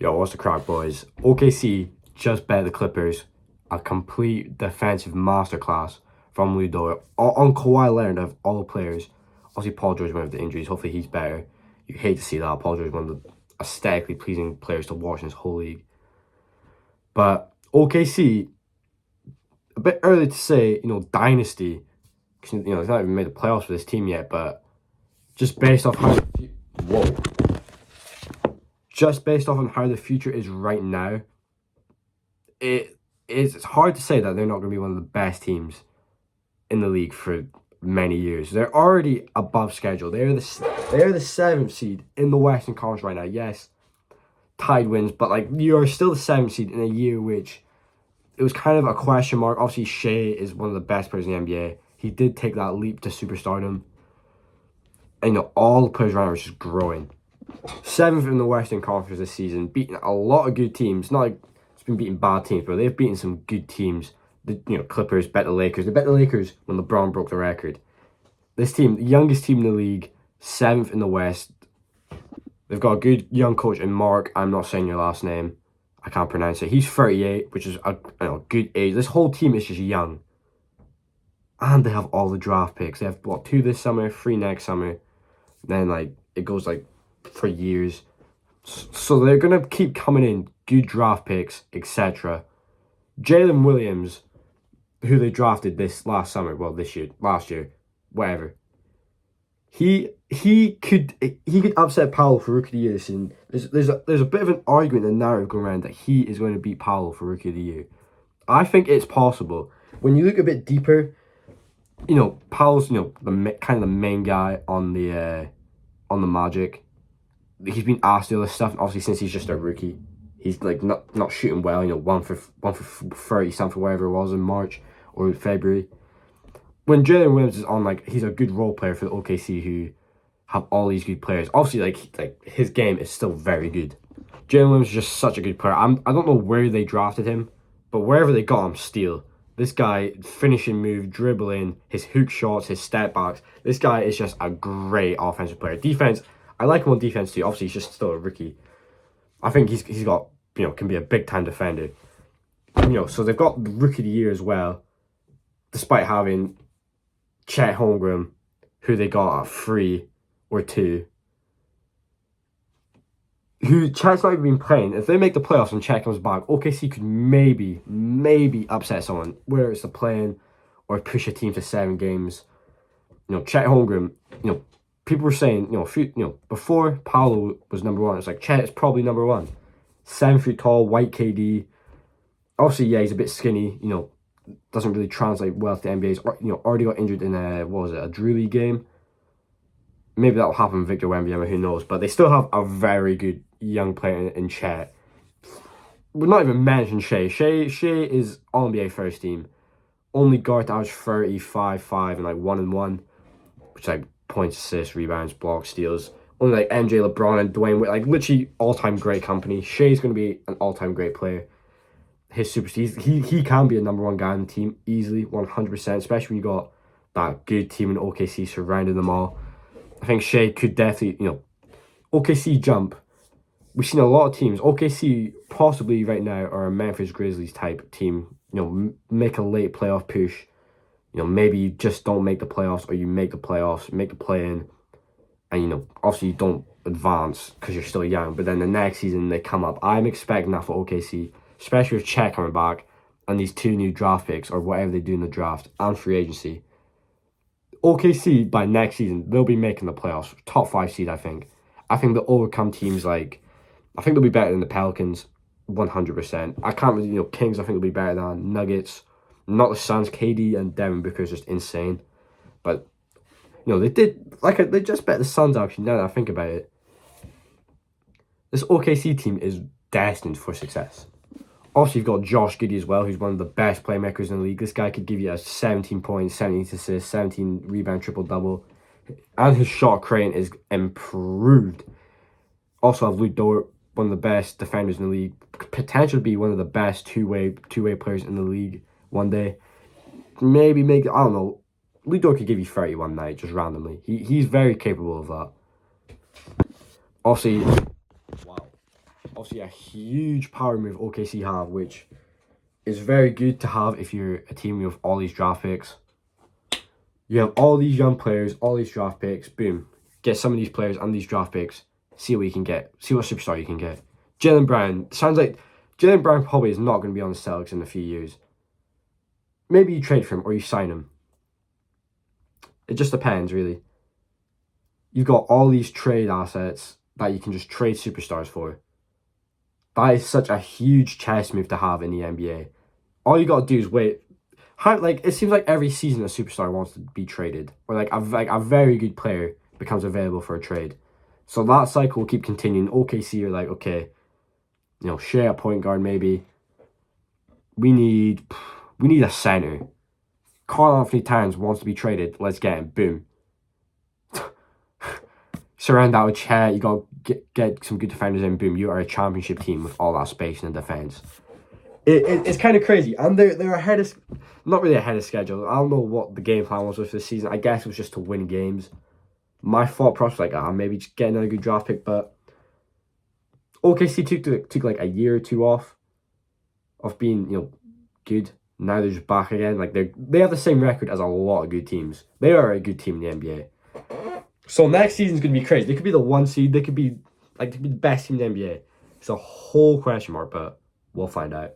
Yo, what's the crack, boys? OKC just bet the Clippers a complete defensive masterclass from Lou Dort on Kawhi Leonard of all players. Obviously, Paul George went with the injuries. Hopefully, he's better. You hate to see that. Paul George, one of the aesthetically pleasing players to watch in this whole league. But OKC, a bit early to say, dynasty. Because, he's not even made the playoffs for this team yet. But just based off how... Whoa. Just based off on how the future is right now, it's hard to say that they're not going to be one of the best teams in the league for many years. They're already above schedule. They are the seventh seed in the Western Conference right now. Yes, tied wins, but like you are still the seventh seed in a year which it was kind of a question mark. Obviously, Shea is one of the best players in the NBA. He did take that leap to superstardom, and all the players around are just growing. Seventh in the Western Conference this season, beating a lot of good teams. Not like it's been beating bad teams, but they've beaten some good teams. The Clippers bet the Lakers. They bet the Lakers when LeBron broke the record. This team, the youngest team in the league, seventh in the West. They've got a good young coach in Mark. I'm not saying your last name. I can't pronounce it. He's 38, which is a good age. This whole team is just young. And they have all the draft picks. They have, 2 this summer, 3 next summer. Then, it goes, for years. So they're going to keep coming in. Good draft picks, etc. Jalen Williams, who they drafted this last summer, last year, whatever. He could upset Powell for Rookie of the Year this season. There's a bit of an argument and narrative going around that he is going to beat Powell for Rookie of the Year. I think it's possible. When you look a bit deeper, Powell's the main guy on the Magic. He's been asked all this stuff, and obviously since he's just a rookie, he's not shooting well. 1 for 30 something, whatever it was in March or February. When Jalen Williams is on, he's a good role player for the OKC who have all these good players. Obviously, his game is still very good. Jalen Williams is just such a good player. I don't know where they drafted him, but wherever they got him, steal. This guy, finishing move, dribbling, his hook shots, his step backs. This guy is just a great offensive player. Defense, I like him on defense too. Obviously, he's just still a rookie. I think he's got, can be a big-time defender. So they've got the Rookie of the Year as well, despite having Chet Holmgren, who they got at 3 or 2. Who Chet's not even been playing. If they make the playoffs and Chet comes back, OKC could maybe upset someone, whether it's the play-in or push a team to 7 games. Chet Holmgren, people were saying, before Paolo was number 1, it's like Chet is probably number 1. 7 feet tall, white KD. Obviously, yeah, he's a bit skinny, doesn't really translate well to the NBA. He's, already got injured in a Drew League game. Maybe that'll happen with Victor Wembanyama, who knows? But they still have a very good young player in Chet. We're not even mentioning Shea. Shea is All-NBA first team. Only guard to average 35, 5, and 1 and 1, which points, assists, rebounds, blocks, steals. Only MJ, LeBron, and Dwayne Wade, literally all-time great company. Shea's going to be an all-time great player. His he can be a number 1 guy on the team easily, 100%, especially when you got that good team in OKC surrounding them all. I think Shea could definitely, OKC jump. We've seen a lot of teams. OKC possibly right now are a Memphis Grizzlies type team. Make a late playoff push. Maybe you just don't make the playoffs, or you make the playoffs, make the play-in, and obviously you don't advance because you're still young. But then the next season they come up. I'm expecting that for OKC, especially with Chet coming back and these 2 new draft picks or whatever they do in the draft and free agency. OKC by next season they'll be making the playoffs, top 5 seed. I think they'll overcome teams I think they'll be better than the Pelicans, 100%. I can't really, Kings. I think they'll be better than Nuggets. Not the Suns. KD and Devin Booker is just insane. But, they did, they just bet the Suns actually, now that I think about it. This OKC team is destined for success. Obviously, you've got Josh Giddey as well, who's one of the best playmakers in the league. This guy could give you a 17 points, 17 assists, 17 rebound, triple-double. And his shot creating is improved. Also have Luke Dort, one of the best defenders in the league. Potentially be one of the best two-way players in the league one day. Maybe I don't know. Luke Dort could give you 30 one night, just randomly. He's very capable of that. Obviously, obviously a huge power move OKC have, which is very good to have if you're a team with all these draft picks. You have all these young players, all these draft picks. Boom, get some of these players and these draft picks. See what you can get. See what superstar you can get. Jaylen Brown sounds like Jaylen Brown probably is not going to be on the Celtics in a few years. Maybe you trade for him or you sign him. It just depends, really. You've got all these trade assets that you can just trade superstars for. That is such a huge chess move to have in the NBA. All you got to do is wait. It seems like every season a superstar wants to be traded, or like a very good player becomes available for a trade. So that cycle will keep continuing. OKC are like, okay, share a point guard maybe. We need a center. Karl-Anthony Towns wants to be traded. Let's get him. Boom. Surround that with Chet. You got to get some good defenders in. Boom. You are a championship team with all that space in the defense. It's kind of crazy. And they're ahead of... Not really ahead of schedule. I don't know what the game plan was with this season. I guess it was just to win games. My thought process was like, maybe just get another good draft pick. But OKC took like a year or two off of being, good. Now they're just back again. Like they have the same record as a lot of good teams. They are a good team in the NBA. So next season's gonna be crazy. They could be the 1 seed. They could be the best team in the NBA. It's a whole question mark, but we'll find out.